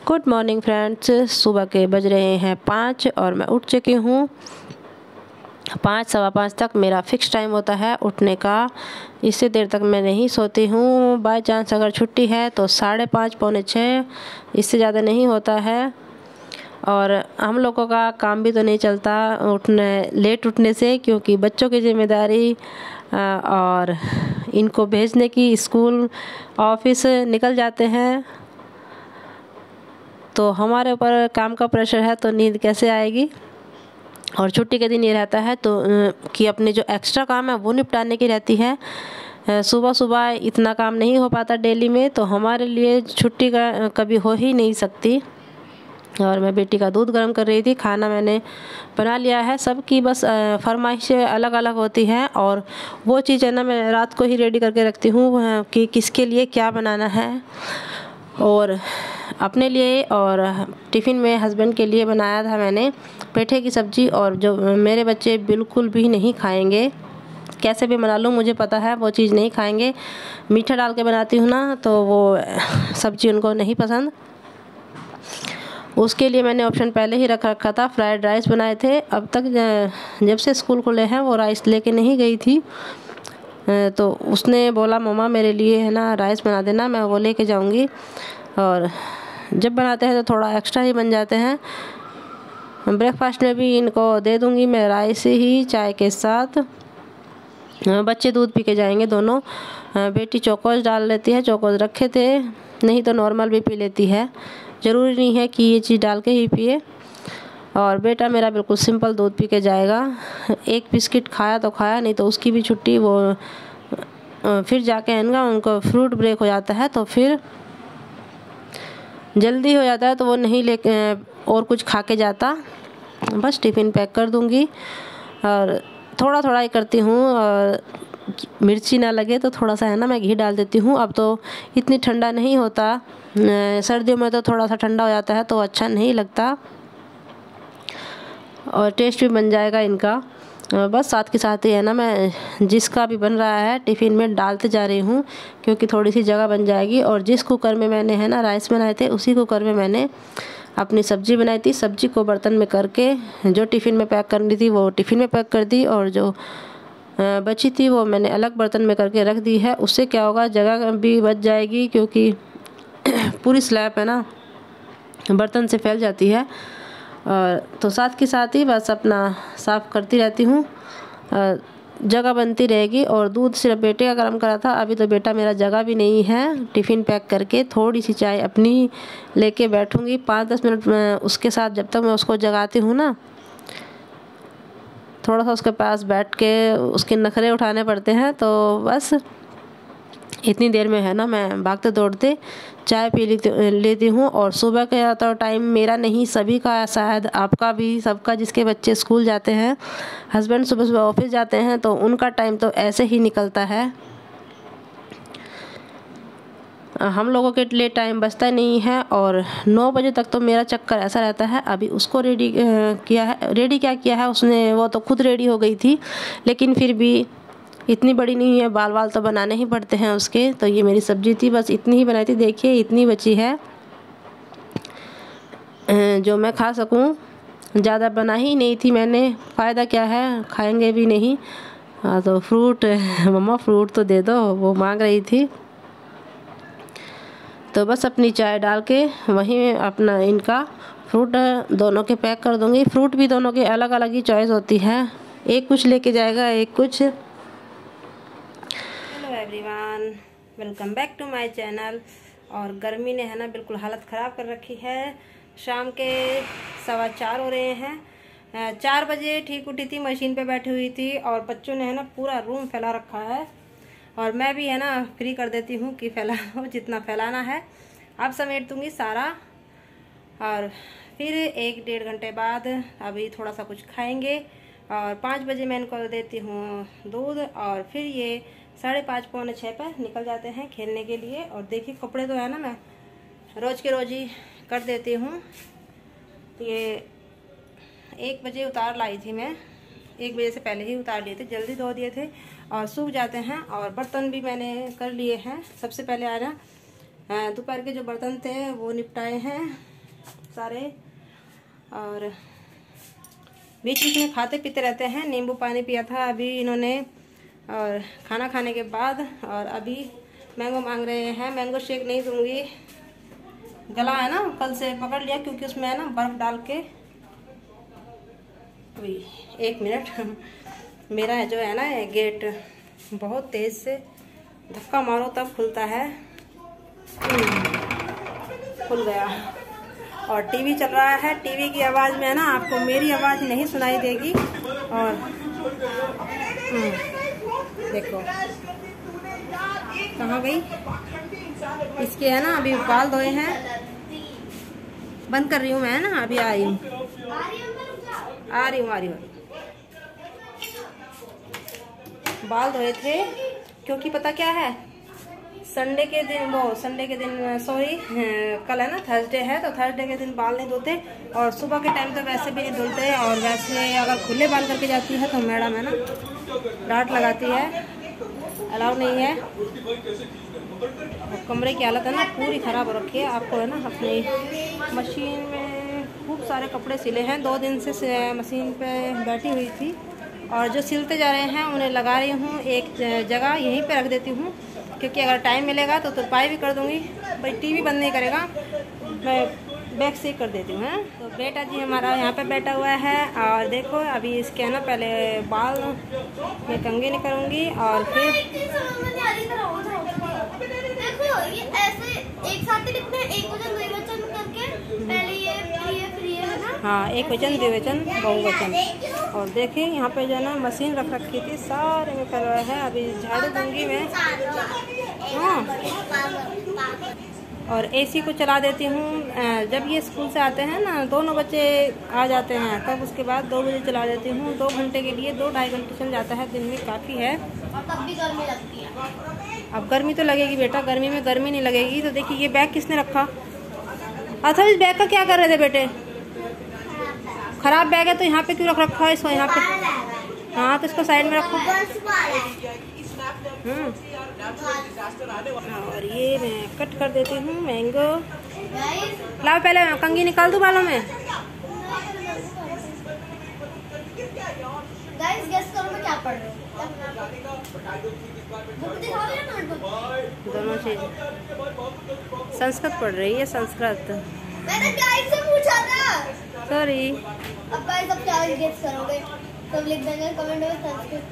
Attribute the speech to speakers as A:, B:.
A: Good morning friends. सुबह के बज रहे हैं 5 और मैं उठ चुकी हूँ। 5 सवा 5 तक मेरा फ़िक्स टाइम होता है उठने का। इससे देर तक मैं नहीं सोती हूँ। बाय चांस अगर छुट्टी है तो 5:30 पौने 6, इससे ज़्यादा नहीं होता है। और हम लोगों का काम भी तो नहीं चलता लेट उठने से, क्योंकि बच्चों की जिम्मेदारी और इनको भेजने की स्कूल ऑफिस निकल जाते हैं, तो हमारे ऊपर काम का प्रेशर है तो नींद कैसे आएगी। और छुट्टी के दिन ये रहता है तो कि अपने जो एक्स्ट्रा काम है वो निपटाने की रहती है। सुबह सुबह इतना काम नहीं हो पाता डेली में, तो हमारे लिए छुट्टी का कभी हो ही नहीं सकती। और मैं बेटी का दूध गर्म कर रही थी। खाना मैंने बना लिया है। सबकी बस फरमाइशें अलग अलग होती हैं, और वो चीज़ है ना मैं रात को ही रेडी करके रखती हूँ कि किसके लिए क्या बनाना है। और अपने लिए और टिफ़िन में हस्बैंड के लिए बनाया था मैंने पेठे की सब्ज़ी, और जो मेरे बच्चे बिल्कुल भी नहीं खाएंगे। कैसे भी बना लूँ मुझे पता है वो चीज़ नहीं खाएंगे। मीठा डाल के बनाती हूँ ना तो वो सब्ज़ी उनको नहीं पसंद। उसके लिए मैंने ऑप्शन पहले ही रखा था। फ्राइड राइस बनाए थे। अब तक जब से स्कूल खुले हैं वो राइस लेके नहीं गई थी, तो उसने बोला मम्मा मेरे लिए है ना राइस बना देना, मैं वो लेके जाऊंगी। और जब बनाते हैं तो थोड़ा एक्स्ट्रा ही बन जाते हैं। ब्रेकफास्ट में भी इनको दे दूंगी मैं राइस ही चाय के साथ। बच्चे दूध पी के जाएंगे दोनों। बेटी चोकोज डाल लेती है, चोकोज रखे थे, नहीं तो नॉर्मल भी पी लेती है। ज़रूरी नहीं है कि ये चीज़ डाल के ही पिए। और बेटा मेरा बिल्कुल सिंपल दूध पी के जाएगा। एक बिस्किट खाया तो खाया, नहीं तो उसकी भी छुट्टी। वो फिर जाके इनका उनको फ्रूट ब्रेक हो जाता है तो फिर जल्दी हो जाता है, तो वो नहीं लेके और कुछ खा के जाता। बस टिफ़िन पैक कर दूँगी और थोड़ा थोड़ा ही करती हूँ। और मिर्ची ना लगे तो थोड़ा सा है ना मैं घी डाल देती हूँ। अब तो इतनी ठंडा नहीं होता, सर्दियों में तो थोड़ा सा ठंडा हो जाता है तो अच्छा नहीं लगता, और टेस्ट भी बन जाएगा इनका। बस साथ के साथ ही है ना मैं जिसका भी बन रहा है टिफ़िन में डालते जा रही हूँ, क्योंकि थोड़ी सी जगह बन जाएगी। और जिस कुकर में मैंने है ना राइस बनाए थे उसी कुकर में मैंने अपनी सब्ज़ी बनाई थी। सब्ज़ी को बर्तन में करके जो टिफ़िन में पैक करनी थी वो टिफ़िन में पैक कर दी, और जो बची थी वो मैंने अलग बर्तन में करके रख दी है। उससे क्या होगा, जगह भी बच जाएगी, क्योंकि पूरी स्लैब है ना बर्तन से फैल जाती है। तो साथ के साथ ही बस अपना साफ़ करती रहती हूँ, जगह बनती रहेगी। और दूध सिर्फ बेटे का गर्म करा था, अभी तो बेटा मेरा जगह भी नहीं है। टिफ़िन पैक करके थोड़ी सी चाय अपनी लेके बैठूँगी 5-10 मिनट में उसके साथ। जब तक मैं उसको जगाती हूँ ना, थोड़ा सा उसके पास बैठ के उसके नखरे उठाने पड़ते हैं, तो बस इतनी देर में है ना मैं भागते दौड़ते चाय पी लेती हूँ। और सुबह का तो टाइम मेरा नहीं, सभी का, शायद आपका भी, सबका जिसके बच्चे स्कूल जाते हैं, हस्बैंड सुबह सुबह ऑफिस जाते हैं, तो उनका टाइम तो ऐसे ही निकलता है। हम लोगों के लिए टाइम बचता नहीं है। और 9 बजे तक तो मेरा चक्कर ऐसा रहता है। अभी उसको रेडी क्या किया है उसने, वो तो खुद रेडी हो गई थी, लेकिन फिर भी इतनी बड़ी नहीं है, बाल बाल तो बनाने ही पड़ते हैं उसके। तो ये मेरी सब्जी थी, बस इतनी ही बनाई थी। देखिए इतनी बची है जो मैं खा सकूं। ज़्यादा बना ही नहीं थी मैंने, फ़ायदा क्या है, खाएंगे भी नहीं। तो फ्रूट मम्मा फ्रूट तो दे दो, वो मांग रही थी। तो बस अपनी चाय डाल के वहीं अपना इनका फ्रूट दोनों के पैक कर दूँगी। फ्रूट भी दोनों के अलग अलग ही चॉइस होती है, एक कुछ लेके जाएगा एक कुछ। Hello everyone, welcome back to my channel. और गर्मी ने है ना बिल्कुल हालत ख़राब कर रखी है। शाम के 4:15 हो रहे हैं। 4 बजे ठीक उठी थी, मशीन पे बैठी हुई थी, और बच्चों ने है ना पूरा रूम फैला रखा है। और मैं भी है ना फ्री कर देती हूँ कि फैलाओ, जितना फैलाना है। अब समेट दूँगी सारा, और फिर 1-1.5 घंटे बाद अभी थोड़ा सा कुछ खाएंगे। और 5 बजे मैं इनको देती हूँ दूध, और फिर ये 5:30 पौने 6 पर निकल जाते हैं खेलने के लिए। और देखिए कपड़े तो है ना मैं रोज़ के रोज़ ही कर देती हूँ। ये 1 बजे उतार लाई थी मैं, 1 बजे से पहले ही उतार लिए थे, जल्दी धो दिए थे और सूख जाते हैं। और बर्तन भी मैंने कर लिए हैं। सबसे पहले आ रहा दोपहर के जो बर्तन थे वो निपटाए हैं, सारे, और बीच बीच में खाते पीते रहते हैं। नींबू पानी पिया था अभी इन्होंने, और खाना खाने के बाद, और अभी मैंगो मांग रहे हैं। मैंगो शेक नहीं दूंगी, गला है ना, कल से पकड़ लिया क्योंकि उसमें है ना बर्फ़ डाल के। अभी 1 मिनट, मेरा जो है ना गेट बहुत तेज़ से धक्का मारो तब खुलता है। खुल गया। और टीवी चल रहा है, टीवी की आवाज़ में है ना आपको मेरी आवाज़ नहीं सुनाई देगी। और देखो कहाँ गई, इसके है ना अभी बाल धोए हैं, बंद कर रही हूँ मैं, है ना अभी आ रही हूँ। बाल धोए थे क्योंकि पता क्या है, संडे के दिन सॉरी कल है ना थर्सडे है, तो थर्सडे के दिन बाल नहीं धोते, और सुबह के टाइम तो वैसे भी नहीं धुलते। और वैसे अगर खुले बाल करके जाती है तो मैडम है ना डांट लगाती है, अलाउ नहीं है। और कमरे की हालत है ना पूरी ख़राब हो रखी है। आपको है ना अपनी मशीन में खूब सारे कपड़े सिले हैं, 2 दिन से मशीन पे बैठी हुई थी, और जो सिलते जा रहे हैं उन्हें लगा रही हूँ एक जगह, यहीं पे रख देती हूँ, क्योंकि अगर टाइम मिलेगा तो तुरपाई भी कर दूँगी। भाई टीवी बंद नहीं करेगा, मैं बैक से कर देती हूँ। तो बेटा जी हमारा यहाँ पे बैठा हुआ है, और देखो अभी इसके ना पहले बाल में कंघी नहीं करूँगी, और फिर
B: देखो ये ऐसे एक साथ ही लिखते हैं, एक वचन द्विवचन करके, पहले ये है ना।
A: हाँ, एक वचन द्विवचन बहुवचन। और देखिए यहाँ पे जो है ना मशीन रख रखी थी, सारे में कर रहा है। अभी झाड़ू दूंगी मैं। हाँ, और एसी को चला देती हूँ। जब ये स्कूल से आते हैं ना, दोनों बच्चे आ जाते हैं, तब उसके बाद 2 बजे चला देती हूँ। 2 घंटे के लिए 2-2.5 घंटे चल जाता है, दिन में काफ़ी है।
B: और तब भी गर्मी लगती है।
A: अब गर्मी तो लगेगी बेटा, गर्मी में गर्मी नहीं लगेगी। तो देखिए ये बैग किसने रखा? अच्छा, इस बैग का क्या कर रहे थे बेटे? खराब बैग है तो यहाँ पे क्यों रख रखा है इसको? यहाँ पे हाँ, तो इसको साइड में रखो। और ये मैं कट कर देती हूँ मैंगो। लाओ पहले कंघी निकाल दूँ बालों में।
B: गाइस गेस करो मैं क्या पढ़ रही हूँ।
A: दोनों चीज संस्कृत पढ़ रही है, संस्कृत।
B: मैंने गाइस से पूछा था।
A: सॉरी।
B: अब गाइस अब क्या गेस करोगे? सब लिख देंगे कमेंट में संस्कृत।